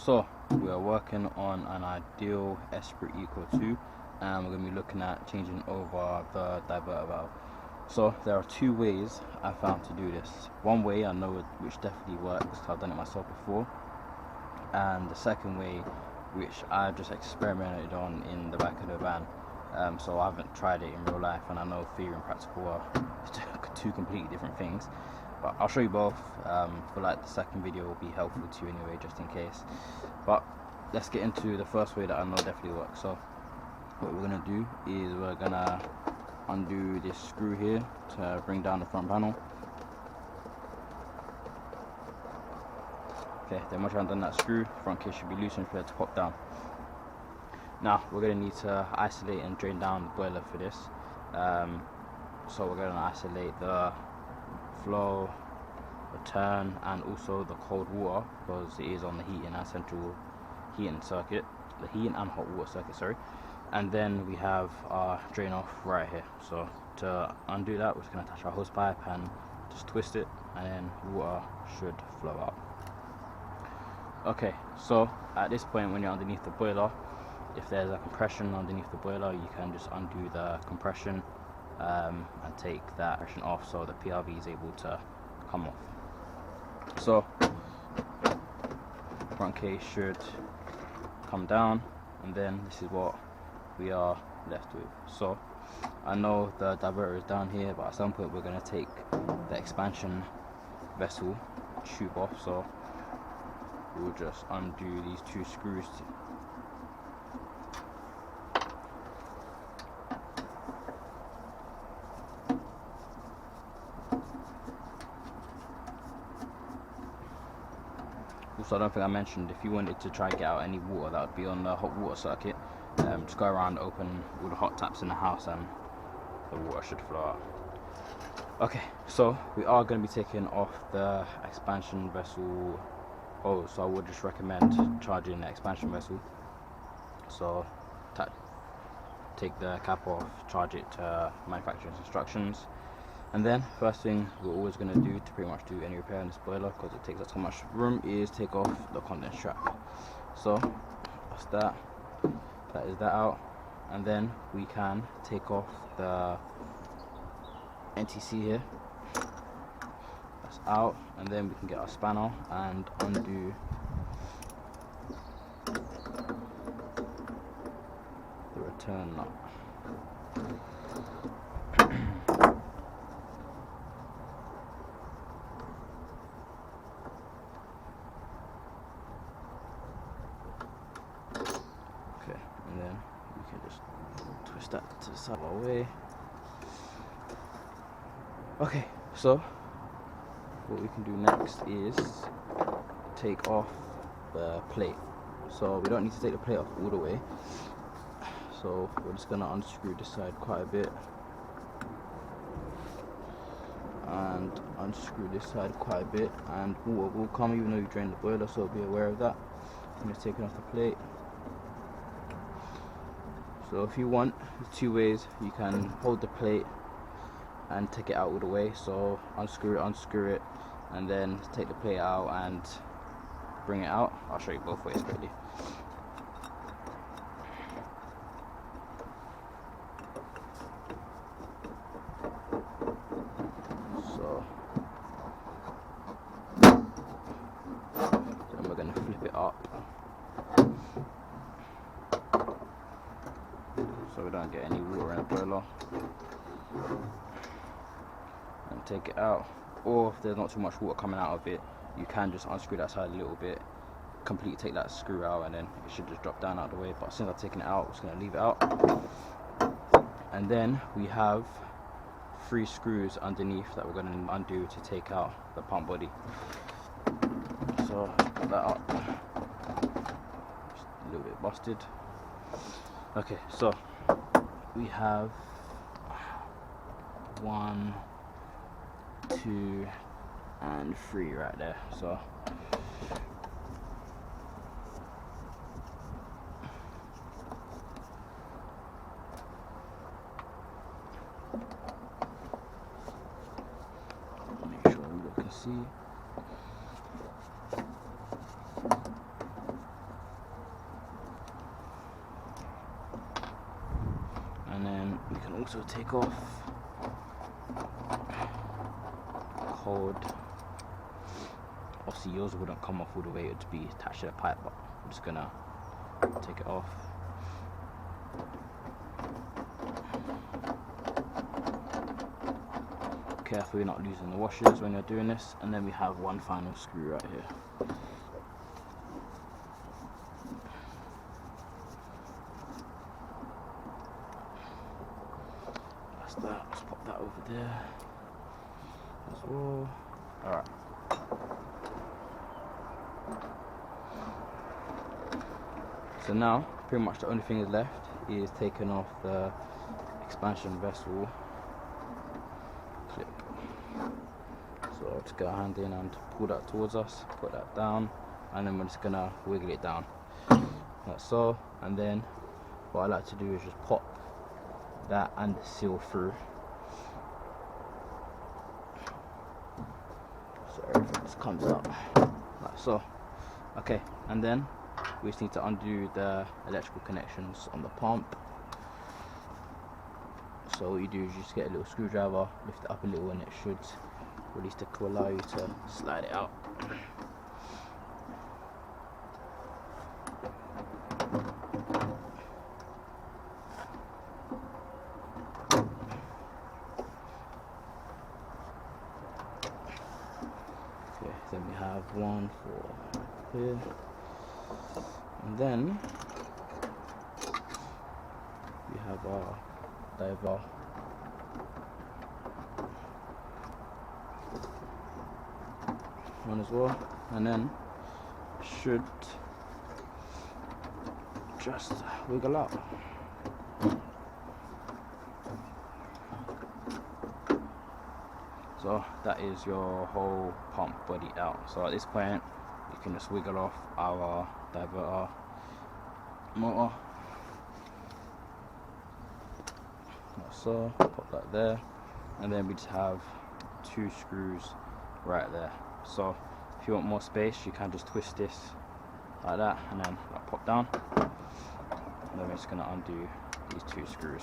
So we are working on an ideal Esprit Eco2, and we're going to be looking at changing over the diverter valve. So there are two ways I found to do this. One way I know which definitely works, I've done it myself before, and the second way, which I've just experimented on in the back of the van. So I haven't tried it in real life, and I know theory and practical are two completely different things. But I'll show you both. For like the second video will be helpful to you anyway, just in case. But let's get into the first way that I know definitely works. So what we're gonna do is we're gonna undo this screw here to bring down the front panel. Okay, then once I've done that screw, front case should be loose and prepared to pop down. Now we're going to need to isolate and drain down the boiler for this. So we're going to isolate the flow, return, and also the cold water, because it is on the heating and central heating circuit, the heating and hot water circuit, sorry. And then we have our drain off right here. So to undo that, we're just going to attach our hose pipe and just twist it, and then water should flow out. Okay, so at this point when you're underneath the boiler, if there's a compression underneath the boiler, you can just undo the compression and take that compression off, so the PRV is able to come off. So front case should come down, and then this is what we are left with. So I know the diverter is down here, but at some point we're going to take the expansion vessel tube off, so we'll just undo these two screws. Also, I don't think I mentioned, if you wanted to try and get out any water that would be on the hot water circuit, just go around, open all the hot taps in the house, and the water should flow out. Okay, so we are going to be taking off the expansion vessel. Oh, so I would just recommend charging the expansion vessel. So take the cap off, charge it to manufacturer's instructions, and then first thing we're always going to do to pretty much do any repair on this boiler, because it takes up so much room, is take off the condense strap. So that's that. That is that out, and then we can take off the NTC here. That's out, and then we can get our spanner and undo the return nut. Okay, and then we can just twist that to the side of our way. Okay, so what we can do next is take off the plate. So we don't need to take the plate off all the way, so we're just gonna unscrew this side quite a bit and unscrew this side quite a bit, and water will come even though you drain the boiler, so be aware of that. I'm just taking off the plate. So if you want, there's two ways. You can hold the plate and take it out all the way, so unscrew it, and then take the plate out and bring it out. I'll show you both ways quickly. So then we're going to flip it up so we don't get any water in the boiler, and take it out. Or if there's not too much water coming out of it, you can just unscrew that side a little bit, completely take that screw out, and then it should just drop down out of the way. But since I've taken it out, I'm just going to leave it out. And then we have 3 screws underneath that we're going to undo to take out the pump body. So put that up, just a little bit busted. Okay, so we have 1, 2, and 3 right there. So make sure you can see. also take off cord. Obviously yours wouldn't come off all the way, it would be attached to the pipe, but I'm just gonna take it off. Careful you're not losing the washers when you're doing this. And then we have one final screw right here. That's that. Let's pop that over there as well. Alright. So now pretty much the only thing is left is taking off the expansion vessel clip. So I'll just get a hand in and pull that towards us, put that down, and then we're just gonna wiggle it down like so. And then what I like to do is just pop that and the seal through, so everything just comes out like so. Okay, and then we just need to undo the electrical connections on the pump. So what you do is you just get a little screwdriver, lift it up a little, and it should release the clip, allow you to slide it out. Okay, then we have one for here, and then we have our diver. One as well, and then should just wiggle out. So that is your whole pump body out. So at this point you can just wiggle off our diverter motor like so, pop that there, and then we just have 2 screws right there. So if you want more space, you can just twist this like that, and then like, pop down, and then we're just going to undo these 2 screws.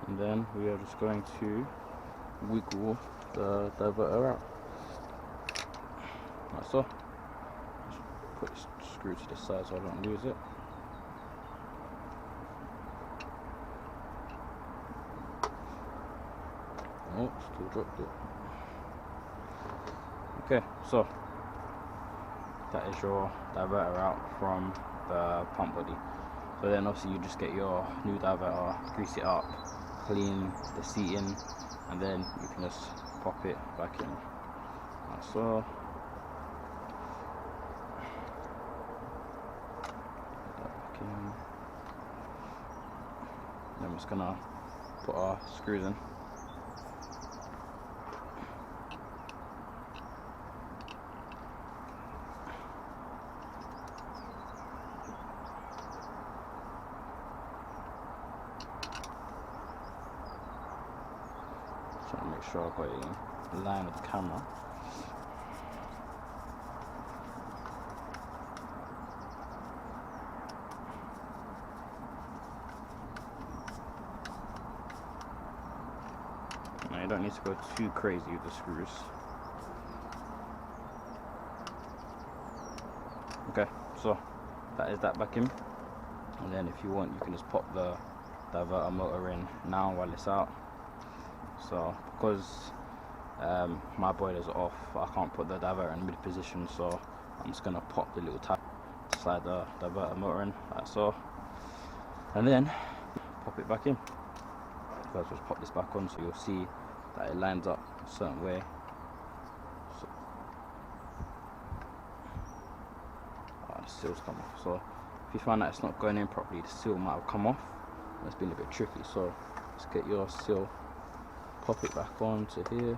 And then we are just going to wiggle the diverter out like so. Just put this screw to the side so I don't lose it. Oh, still dropped it. Okay, so that is your diverter out from the pump body. So then obviously you just get your new diverter, grease it up, clean the seating, and then you can just pop it back in like so. Put that back in. Then we're just gonna put our screws in. Trying to make sure I've got it in line with the camera. Now you don't need to go too crazy with the screws. Okay, so that is that back in. And then if you want, you can just pop the diverter motor in now while it's out. So because my boiler's off, I can't put the diverter in mid position, so I'm just gonna pop the little tab to slide the diverter motor in like so, and then pop it back in. So I'll just pop this back on so you'll see that it lines up a certain way. So, the seal's come off. So if you find that it's not going in properly, the seal might have come off. It's been a bit tricky, so let's get your seal pop it back on to here.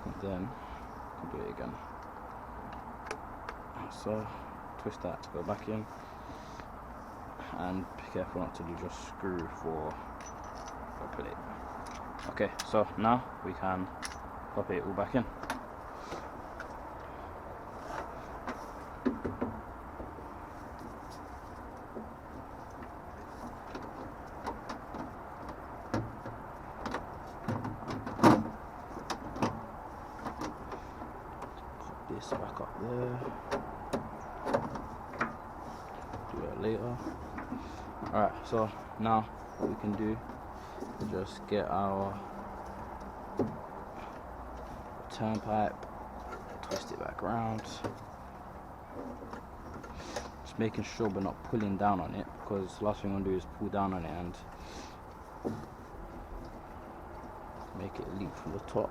And then do it again. So twist that, go back in, and be careful not to lose your screw for the plate. Okay, so now we can pop it all back in. This back up there, do it later. Alright, so now what we can do is just get our return pipe, twist it back around, just making sure we're not pulling down on it, because the last thing I'm going to do is pull down on it and make it leak from the top.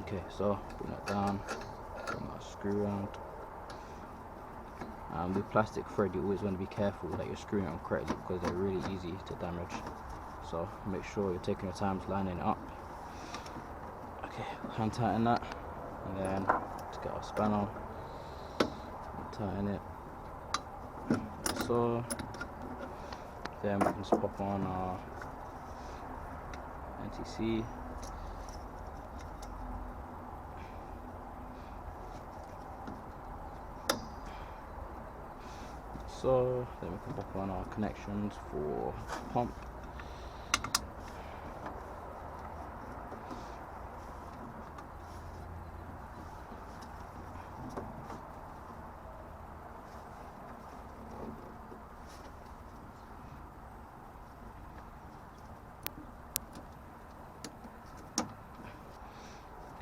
Okay, so bring that down, bring that screw around. With plastic thread, you always want to be careful that you're screwing it on correctly, because they're really easy to damage. So make sure you're taking your time lining it up. Okay, hand tighten that, and then let's get our spanner, tighten it. So then we can just pop on our NTC. So then we can pop on our connections for pump.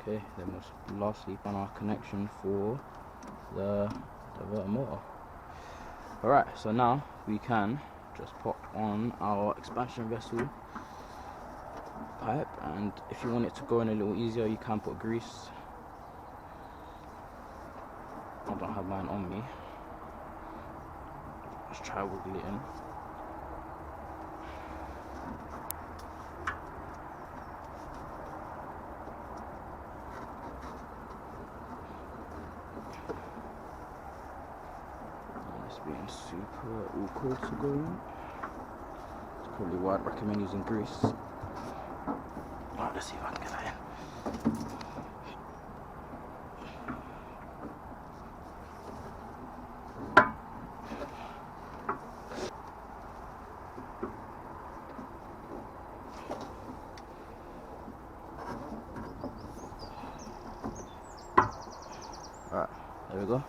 Okay, then we'll lastly put on our connection for the diverter motor. Alright, so now we can just pop on our expansion vessel pipe, and if you want it to go in a little easier, you can put grease. I don't have mine on me. Let's try wiggle it in. Being super awkward to go in. It's probably why I'd recommend using grease. Alright, let's see if I can get that in. Alright, there we go.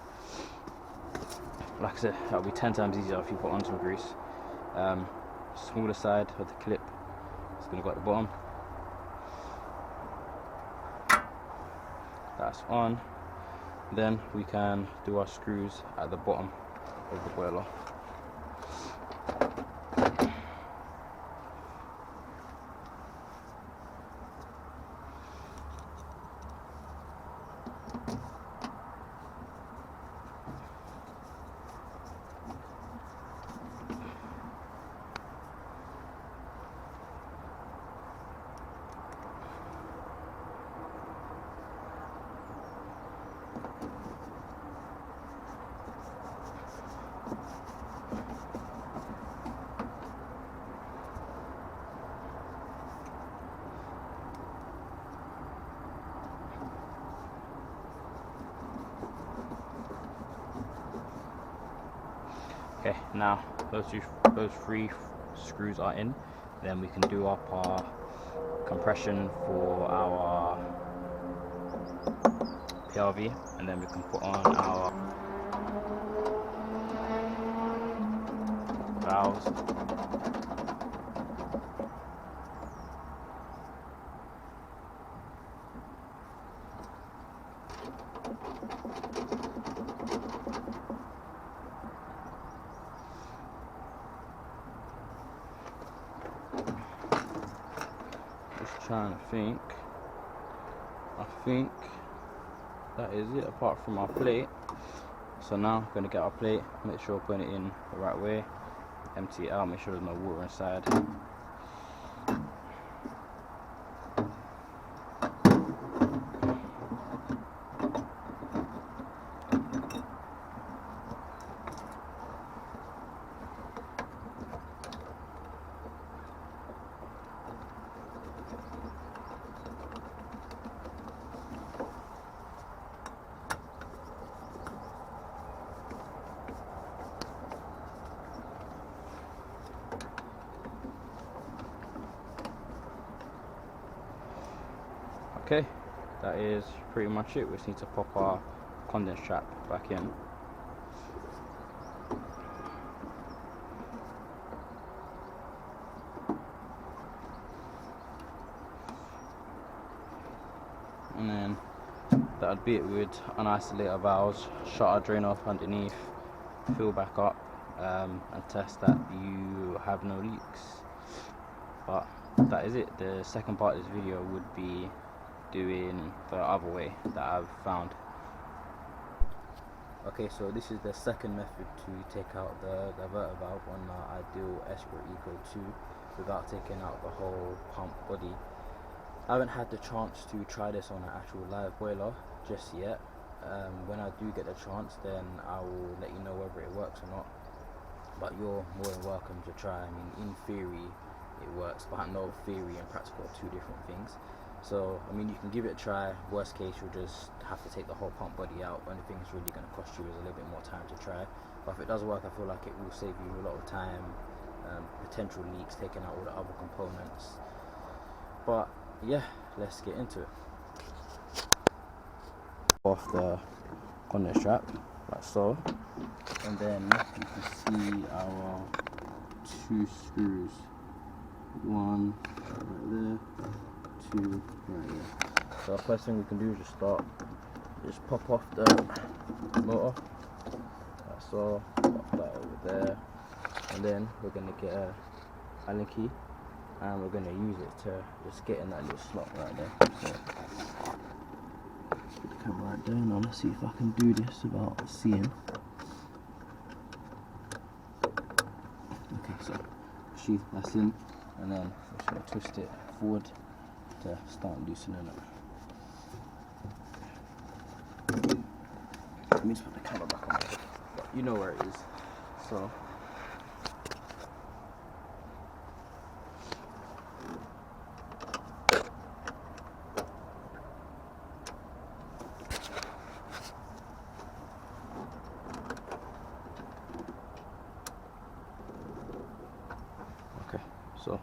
Like I said, that'll be 10 times easier if you put on some grease. Smaller side of the clip is going to go at the bottom. That's on. Then we can do our screws at the bottom of the boiler. Okay, now those three screws are in. Then we can do up our compression for our PRV, and then we can put on our valves. Trying to think. I think that is it, apart from our plate. So now I'm going to get our plate, make sure we're putting it in the right way, empty it out, make sure there's no water inside. Okay, that is pretty much it. We just need to pop our condense trap back in. And then that'd be it. We'd unisolate our valves, shut our drain off underneath, fill back up, and test that you have no leaks. But that is it. The second part of this video would be doing the other way that I've found. Okay, so this is the second method to take out the diverter valve on the ideal Esprit Eco2 without taking out the whole pump body. I haven't had the chance to try this on an actual live boiler just yet. When I do get the chance, then I will let you know whether it works or not. But you're more than welcome to try. I mean, in theory it works, but I know theory and practical are two different things. So, I mean, you can give it a try. Worst case, you'll just have to take the whole pump body out. Only thing it's really going to cost you is a little bit more time to try. But if it does work, I feel like it will save you a lot of time, potential leaks, taking out all the other components. But yeah, let's get into it. Off the condense strap, like so. And then you can see our two screws. One right there. Two right here. So the first thing we can do is just pop off the motor, like so, pop that over there, and then we're going to get a Allen key and we're going to use it to just get in that little slot right there. So let's put the camera right there. Now let's see if I can do this without seeing. Okay, so sheath that's in, and then we're just going to twist it forward to start loosening it. Let me just put the camera back on. But you know where it is. So okay, so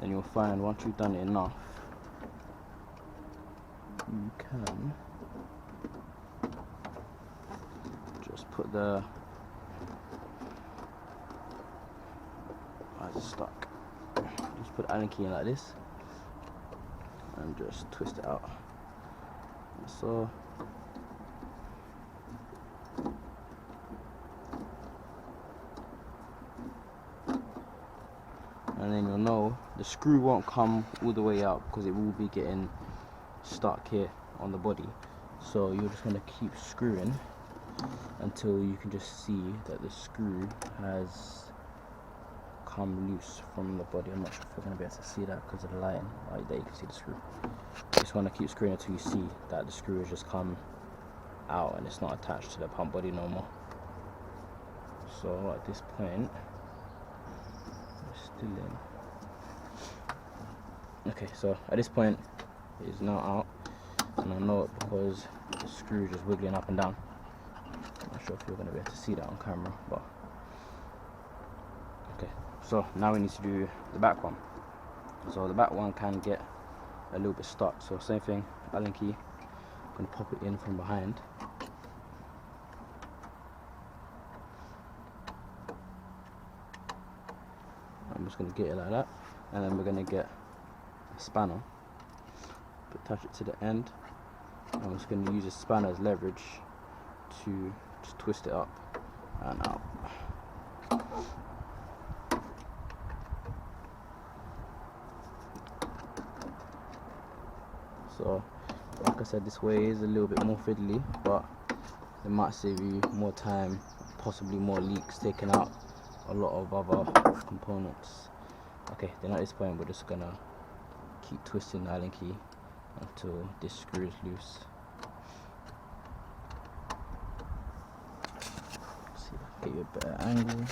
then you'll find once you've done it enough, you can just put the, I just stuck, just put the Allen key in like this and just twist it out, so and then you'll know the screw won't come all the way out because it will be getting stuck here on the body. So you're just going to keep screwing until you can just see that the screw has come loose from the body. I'm not sure if you're going to be able to see that because of the lighting. Right there you can see the screw. You just want to keep screwing until you see that the screw has just come out and it's not attached to the pump body no more. So at this point still in. Okay, so at this point it is now out, and I know it because the screw is just wiggling up and down. I'm not sure if you're going to be able to see that on camera, but okay. So now we need to do the back one. So the back one can get a little bit stuck. So same thing, Allen key. I'm going to pop it in from behind. I'm just going to get it like that, and then we're going to get a spanner, attach it to the end. I'm just going to use a spanner as leverage to just twist it up and out. So Like I said, this way is a little bit more fiddly, but it might save you more time, possibly more leaks, taking out a lot of other components. Okay, then at this point we're just gonna keep twisting the Allen key until this screw is loose. Let's see if I can get you a better angle.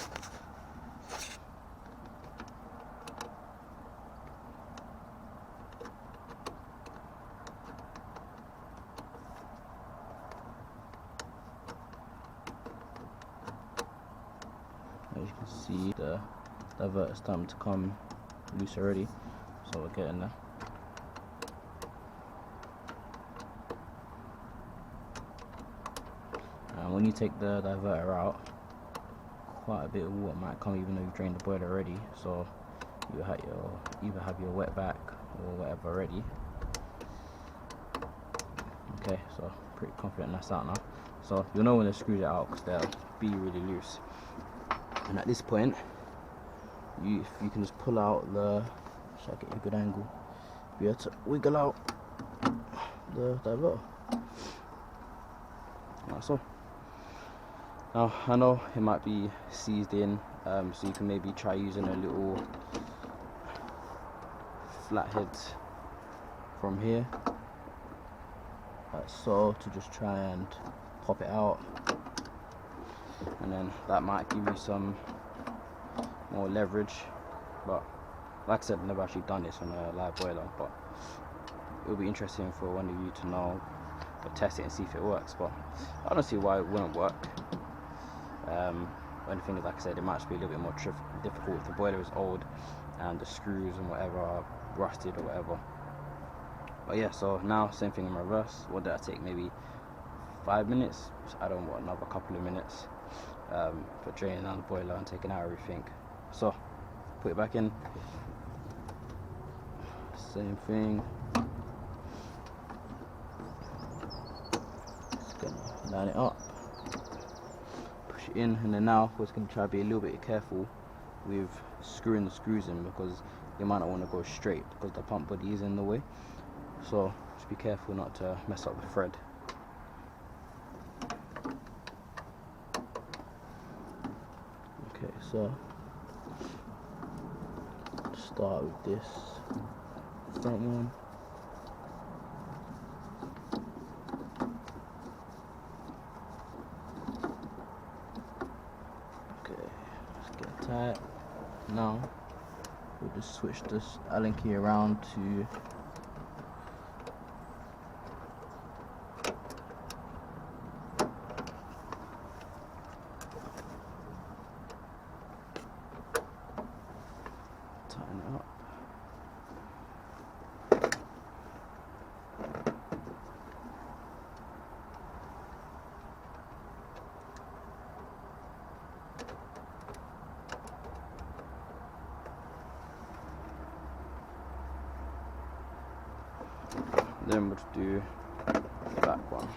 As you can see, the diverter is starting to come loose already, so we're getting there. And when you take the diverter out, quite a bit of water might come, even though you've drained the boiler already. So you either have your wet back or whatever ready. Okay, so pretty confident that's out now. So you'll know when the screws are out because they'll be really loose. And at this point, if you can just pull out the, should I get you a good angle? Be able to wiggle out the diverter. That's all. Now I know it might be seized in, so you can maybe try using a little flathead from here, like so, to just try and pop it out, and then that might give you some more leverage. But like I said, I've never actually done this on a live boiler, but it'll be interesting for one of you to know or test it and see if it works. But I don't see why it wouldn't work. Only thing is, like I said, it might just be a little bit more difficult if the boiler is old and the screws and whatever are rusted or whatever. But yeah, so now same thing in reverse. What did I take? Maybe 5 minutes. So I don't want another couple of minutes for draining down the boiler and taking out everything. So put it back in. Same thing. Just gonna line it up. In, and then now we're just going to try to be a little bit careful with screwing the screws in, because you might not want to go straight because the pump body is in the way. So just be careful not to mess up the thread. Okay, so start with this front one. Tight. Now we'll just switch this Allen key around to tighten it up. Then we'll do the back one.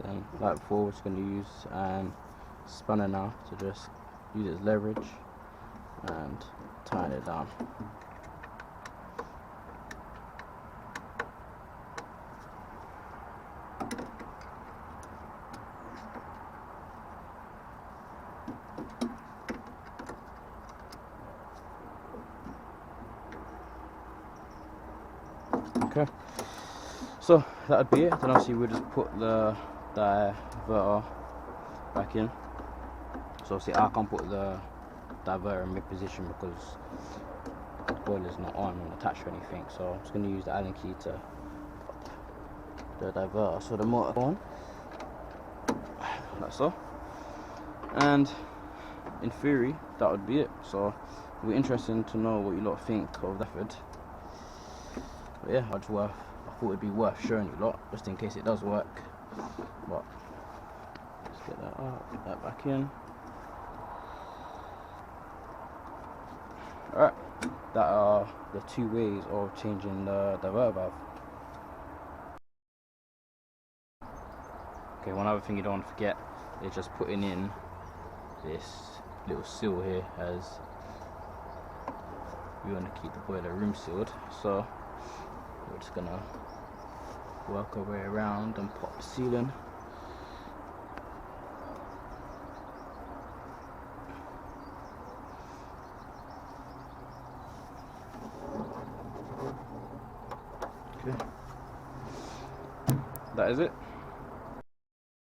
Then like before, we're just going to use spanner now to just use its leverage and tighten it down. Okay, so that would be it. Then obviously we'll just put the diverter back in. So obviously I can't put the diverter in mid position because the boiler's not on and attached or anything, so I'm just going to use the Allen key to pop the diverter. So the motor on, like so, and in theory that would be it. So it'll be interesting to know what you lot think of that method. But yeah, I thought it'd be worth showing you lot just in case it does work. But let's get that out, get that back in. Alright, that are the two ways of changing the diverter valve. Okay, one other thing you don't want to forget is just putting in this little seal here, as we want to keep the boiler room sealed. So we're just gonna work our way around and pop the seal in. Okay, that is it.